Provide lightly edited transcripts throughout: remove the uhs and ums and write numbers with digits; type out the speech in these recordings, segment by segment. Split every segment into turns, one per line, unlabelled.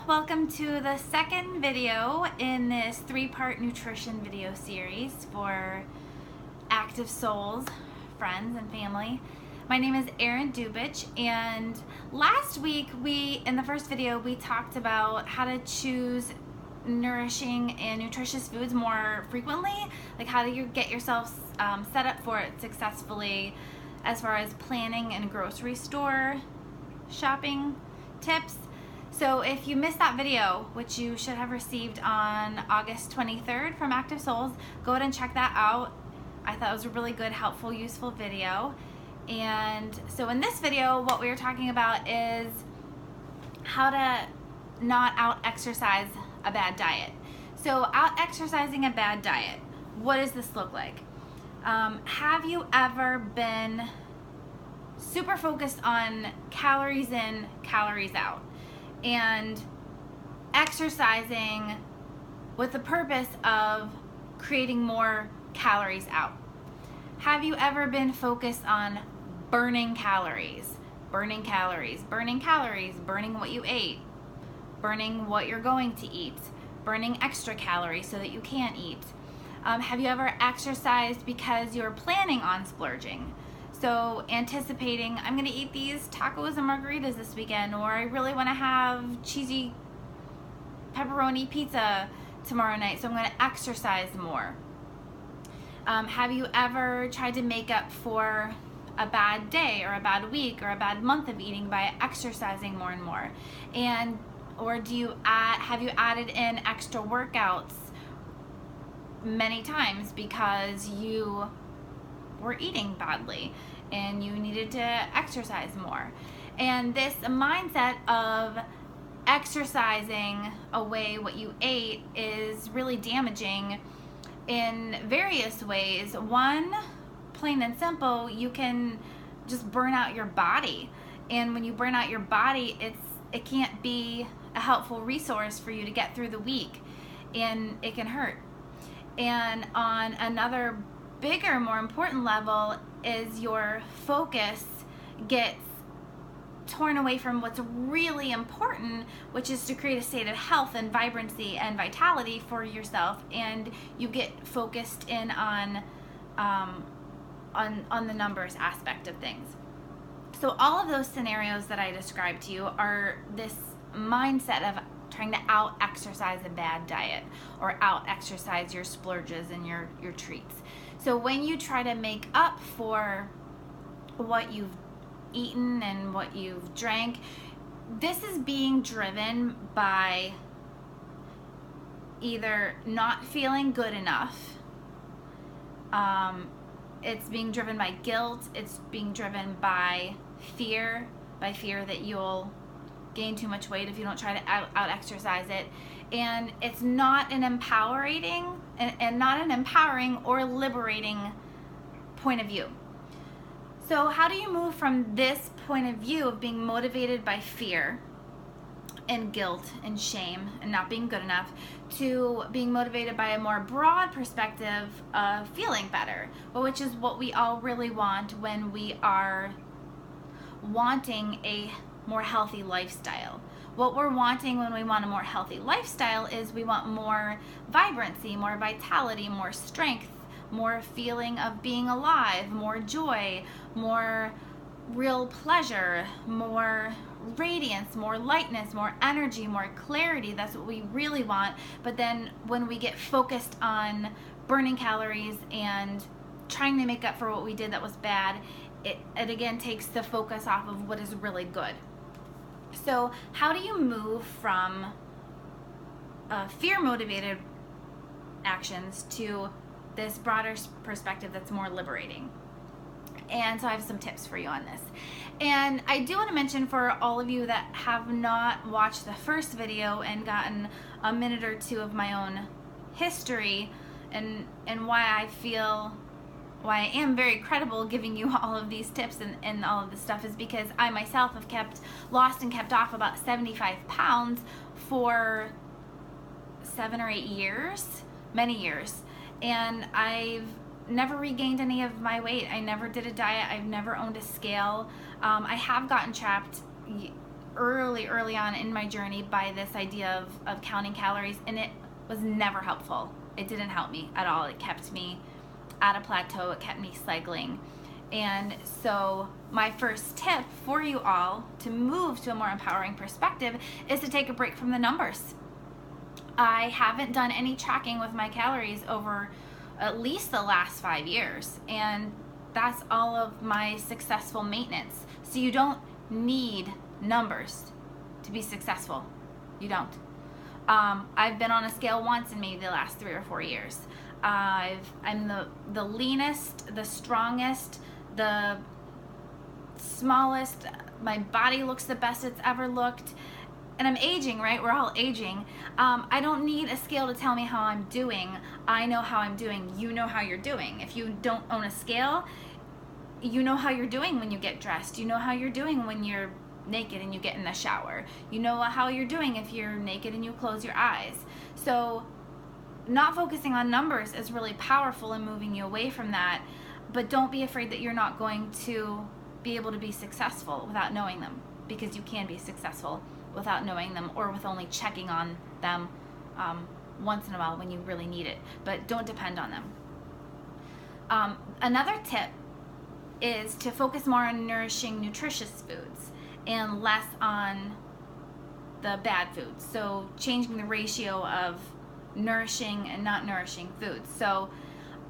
welcome to the second video in this three-part nutrition video series for active souls, friends, and family. My name is Erin Dubich, and last week in the first video we talked about how to choose nourishing and nutritious foods more frequently, like how do you get yourself set up for it successfully as far as planning and grocery store shopping tips. So if you missed that video, which you should have received on August 23rd from Active Souls, go ahead and check that out. I thought it was a really good, helpful, useful video. And so in this video, what we were talking about is how to not out-exercise a bad diet. So out-exercising a bad diet, what does this look like? Have you ever been super focused on calories in, calories out, and exercising with the purpose of creating more calories out? Have you ever been focused on burning calories, burning calories, burning calories, burning what you ate, burning what you're going to eat, burning extra calories so that you can't eat? Have you ever exercised because you're planning on splurging? So anticipating, I'm gonna eat these tacos and margaritas this weekend, or I really wanna have cheesy pepperoni pizza tomorrow night, so I'm gonna exercise more. Have you ever tried to make up for a bad day or a bad week or a bad month of eating by exercising more and more? Or have you added in extra workouts many times because you were eating badly and you needed to exercise more? And this mindset of exercising away what you ate is really damaging in various ways. One, plain and simple, you can just burn out your body, and when you burn out your body, it can't be a helpful resource for you to get through the week, and it can hurt. And on another bigger, more important level is your focus gets torn away from what's really important, which is to create a state of health and vibrancy and vitality for yourself, and you get focused in on the numbers aspect of things. So all of those scenarios that I described to you are this mindset of trying to out-exercise a bad diet or out-exercise your splurges and your treats. So when you try to make up for what you've eaten and what you've drank, this is being driven by either not feeling good enough, it's being driven by guilt, it's being driven by fear that you'll gain too much weight if you don't try to out-exercise it, and it's not an empowering or liberating point of view. So how do you move from this point of view of being motivated by fear and guilt and shame and not being good enough to being motivated by a more broad perspective of feeling better, which is what we all really want when we are wanting a more healthy lifestyle? What we're wanting when we want a more healthy lifestyle is we want more vibrancy, more vitality, more strength, more feeling of being alive, more joy, more real pleasure, more radiance, more lightness, more energy, more clarity. That's what we really want. But then when we get focused on burning calories and trying to make up for what we did that was bad, it again takes the focus off of what is really good. So how do you move from fear-motivated actions to this broader perspective that's more liberating? And so I have some tips for you on this. And I do want to mention, for all of you that have not watched the first video and gotten a minute or two of my own history and why I am very credible giving you all of these tips and all of this stuff, is because I myself have lost and kept off about 75 pounds for 7 or 8 years, many years, and I've never regained any of my weight. I never did a diet. I've never owned a scale. I have gotten trapped early on in my journey by this idea of counting calories, and it was never helpful. It didn't help me at all. It kept me at a plateau. It kept me cycling. And so my first tip for you all to move to a more empowering perspective is to take a break from the numbers. I haven't done any tracking with my calories over at least the last 5 years, and that's all of my successful maintenance. So you don't need numbers to be successful. You don't. I've been on a scale once in maybe the last 3 or 4 years. I'm the leanest, the strongest, the smallest. My body looks the best it's ever looked. And I'm aging, right? We're all aging. I don't need a scale to tell me how I'm doing. I know how I'm doing. You know how you're doing. If you don't own a scale, you know how you're doing when you get dressed. You know how you're doing when you're naked and you get in the shower. You know how you're doing if you're naked and you close your eyes. So not focusing on numbers is really powerful in moving you away from that. But don't be afraid that you're not going to be able to be successful without knowing them, because you can be successful without knowing them, or with only checking on them once in a while when you really need it. But don't depend on them. Another tip is to focus more on nourishing, nutritious foods and less on the bad foods. So changing the ratio of nourishing and not nourishing foods. So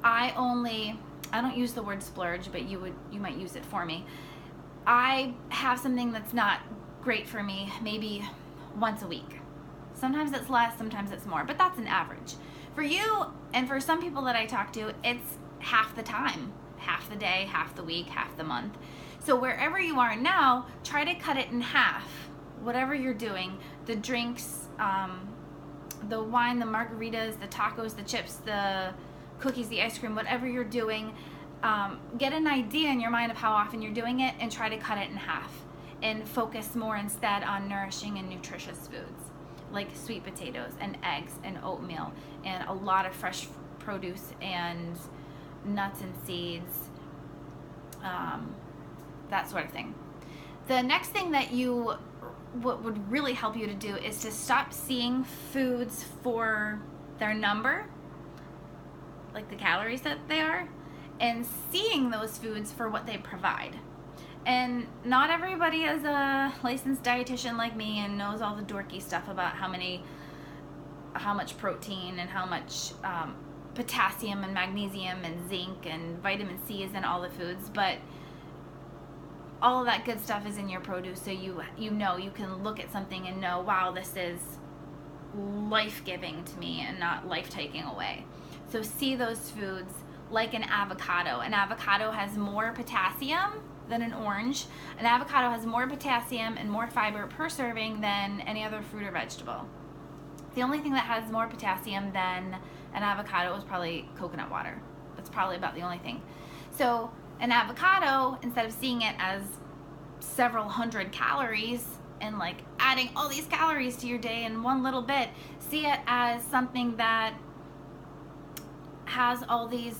I don't use the word splurge, but you might use it for me. I have something that's not great for me maybe once a week. Sometimes it's less, sometimes it's more, but that's an average. For you and for some people that I talk to, it's half the time, half the day, half the week, half the month. So wherever you are now, try to cut it in half. Whatever you're doing, the drinks, the wine, the margaritas, the tacos, the chips, the cookies, the ice cream, whatever you're doing, get an idea in your mind of how often you're doing it and try to cut it in half and focus more instead on nourishing and nutritious foods like sweet potatoes and eggs and oatmeal and a lot of fresh produce and nuts and seeds, that sort of thing. The next thing that what would really help you to do is to stop seeing foods for their number, like the calories that they are, and seeing those foods for what they provide. And not everybody is a licensed dietitian like me and knows all the dorky stuff about how much protein and how much potassium and magnesium and zinc and vitamin C is in all the foods, but all of that good stuff is in your produce. So you know, you can look at something and know, wow, this is life-giving to me and not life-taking away. So see those foods like an avocado. An avocado has more potassium than an orange. An avocado has more potassium and more fiber per serving than any other fruit or vegetable. The only thing that has more potassium than an avocado is probably coconut water. That's probably about the only thing. So an avocado, instead of seeing it as several hundred calories and like adding all these calories to your day in one little bit, see it as something that has all these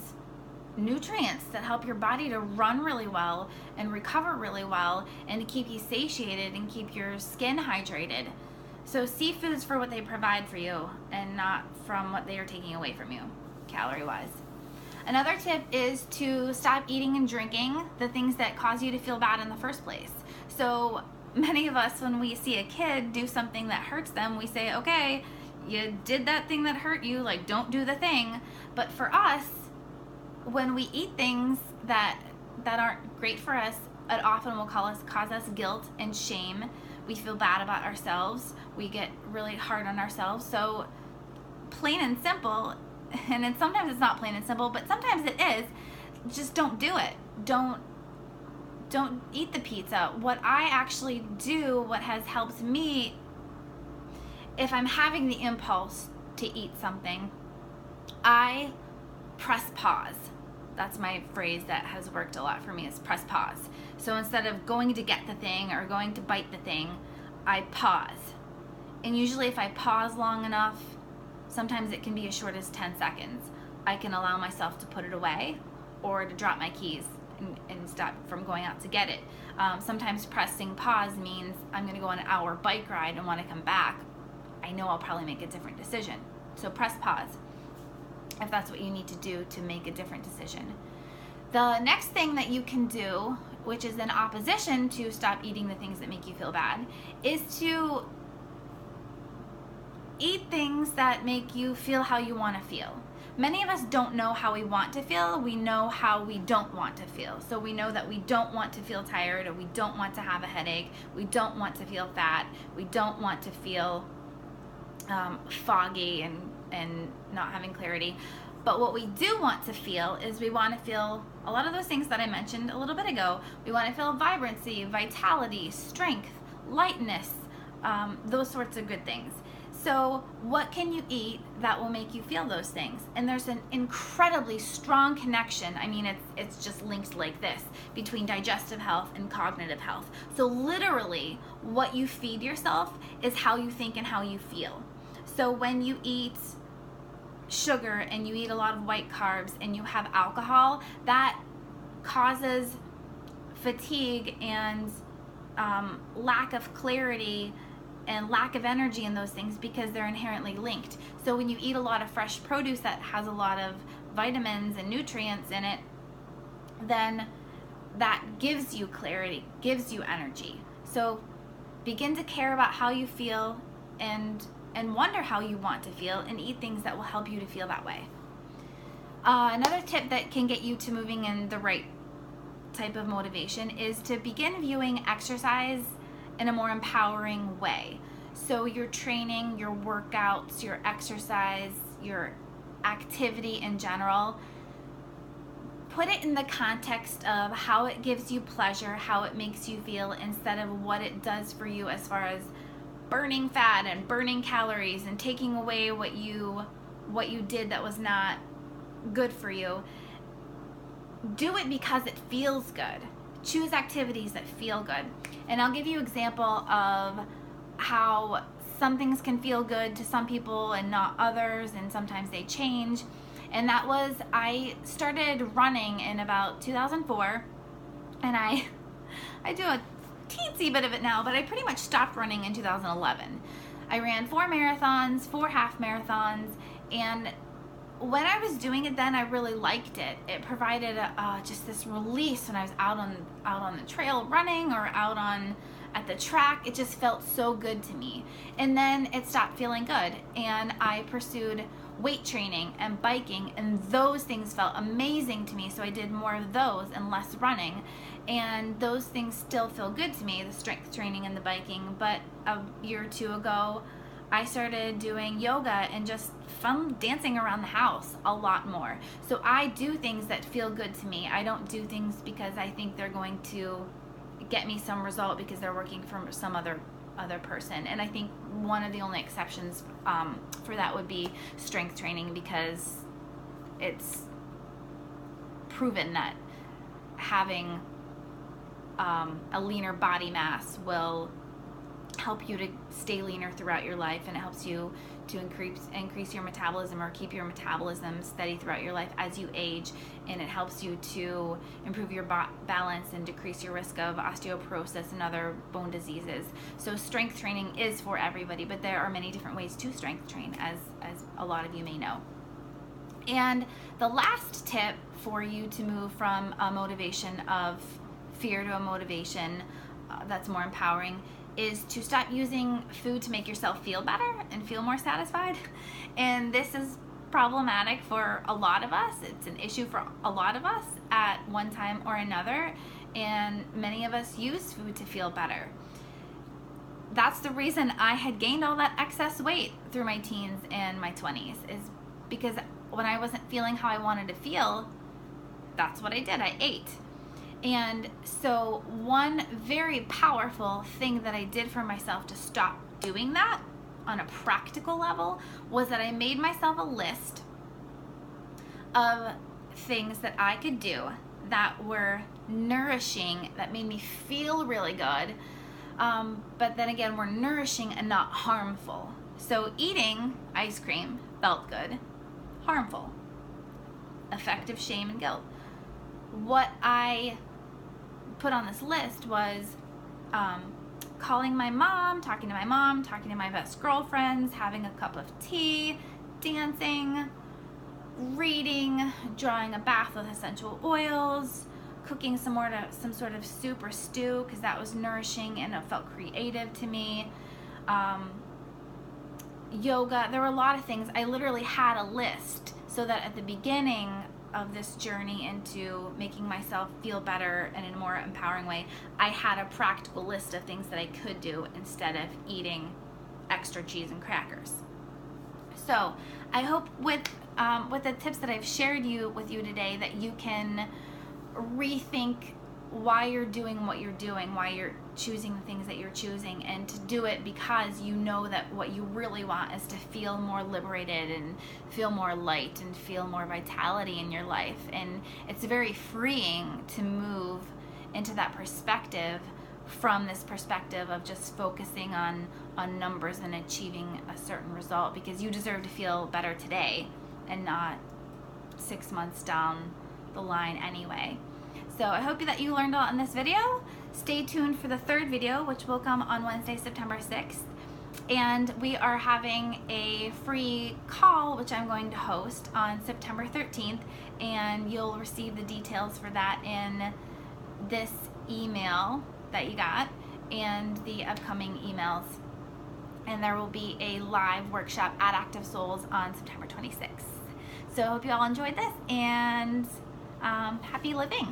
nutrients that help your body to run really well and recover really well and to keep you satiated and keep your skin hydrated. So see foods for what they provide for you and not from what they are taking away from you, calorie-wise. Another tip is to stop eating and drinking the things that cause you to feel bad in the first place. So many of us, when we see a kid do something that hurts them, we say, okay, you did that thing that hurt you, like don't do the thing. But for us, when we eat things that aren't great for us, it often will cause us guilt and shame. We feel bad about ourselves. We get really hard on ourselves. So plain and simple, and sometimes it's not plain and simple, but sometimes it is, just don't do it. Don't eat the pizza. What I actually do, what has helped me, if I'm having the impulse to eat something, I press pause. That's my phrase that has worked a lot for me, is press pause. So instead of going to get the thing or going to bite the thing, I pause. And usually if I pause long enough, sometimes it can be as short as 10 seconds. I can allow myself to put it away or to drop my keys and stop from going out to get it. Sometimes pressing pause means I'm going to go on an hour bike ride, and when I come back, I know I'll probably make a different decision. So press pause if that's what you need to do to make a different decision. The next thing that you can do, which is in opposition to stop eating the things that make you feel bad, is to eat things that make you feel how you want to feel. Many of us don't know how we want to feel. We know how we don't want to feel. So we know that we don't want to feel tired, or we don't want to have a headache. We don't want to feel fat. We don't want to feel foggy and not having clarity. But what we do want to feel is we want to feel a lot of those things that I mentioned a little bit ago. We want to feel vibrancy, vitality, strength, lightness, those sorts of good things. So what can you eat that will make you feel those things? And there's an incredibly strong connection. I mean, it's just linked like this between digestive health and cognitive health. So literally, what you feed yourself is how you think and how you feel. So when you eat sugar and you eat a lot of white carbs and you have alcohol, that causes fatigue and lack of clarity and lack of energy in those things, because they're inherently linked. So when you eat a lot of fresh produce that has a lot of vitamins and nutrients in it, then that gives you clarity, gives you energy. So begin to care about how you feel and wonder how you want to feel, and eat things that will help you to feel that way. Another tip that can get you to moving in the right type of motivation is to begin viewing exercise in a more empowering way. So your training, your workouts, your exercise, your activity in general, put it in the context of how it gives you pleasure, how it makes you feel, instead of what it does for you as far as burning fat and burning calories and taking away what you did that was not good for you. Do it because it feels good. Choose activities that feel good. And I'll give you an example of how some things can feel good to some people and not others, and sometimes they change. And that was, I started running in about 2004, and I do a teensy bit of it now, but I pretty much stopped running in 2011. I ran 4 marathons, 4 half marathons, and when I was doing it then, I really liked it. It provided just this release when I was out on the trail running, or out at the track. It just felt so good to me. And then it stopped feeling good, and I pursued weight training and biking, and those things felt amazing to me. So I did more of those and less running, and those things still feel good to me, the strength training and the biking. But a year or two ago, I started doing yoga and just fun dancing around the house a lot more. So I do things that feel good to me. I don't do things because I think they're going to get me some result because they're working for some other person. And I think one of the only exceptions for that would be strength training, because it's proven that having a leaner body mass will help you to stay leaner throughout your life, and it helps you to increase your metabolism, or keep your metabolism steady throughout your life as you age, and it helps you to improve your balance and decrease your risk of osteoporosis and other bone diseases. So strength training is for everybody, but there are many different ways to strength train, as a lot of you may know. And the last tip for you to move from a motivation of fear to a motivation that's more empowering is to stop using food to make yourself feel better and feel more satisfied. And this is problematic for a lot of us. It's an issue for a lot of us at one time or another, and many of us use food to feel better. That's the reason I had gained all that excess weight through my teens and my 20s, is because when I wasn't feeling how I wanted to feel, that's what I did. I ate. And so one very powerful thing that I did for myself to stop doing that on a practical level was that I made myself a list of things that I could do that were nourishing, that made me feel really good, but then again were nourishing and not harmful. So eating ice cream felt good, harmful, effective shame and guilt. what I put on this list was calling my mom, talking to my best girlfriends, having a cup of tea, dancing, reading, drawing a bath with essential oils, cooking some sort of soup or stew because that was nourishing and it felt creative to me. Yoga. There were a lot of things. I literally had a list so that at the beginning of this journey into making myself feel better and in a more empowering way, I had a practical list of things that I could do instead of eating extra cheese and crackers. So I hope with the tips that I've shared with you today that you can rethink why you're doing what you're doing, why you're choosing the things that you're choosing, and to do it because you know that what you really want is to feel more liberated and feel more light and feel more vitality in your life. And it's very freeing to move into that perspective from this perspective of just focusing on numbers and achieving a certain result, because you deserve to feel better today and not 6 months down the line anyway. So I hope that you learned a lot in this video. Stay tuned for the third video, which will come on Wednesday, September 6th. And we are having a free call, which I'm going to host on September 13th. And you'll receive the details for that in this email that you got and the upcoming emails. And there will be a live workshop at Active Souls on September 26th. So I hope you all enjoyed this, and happy living.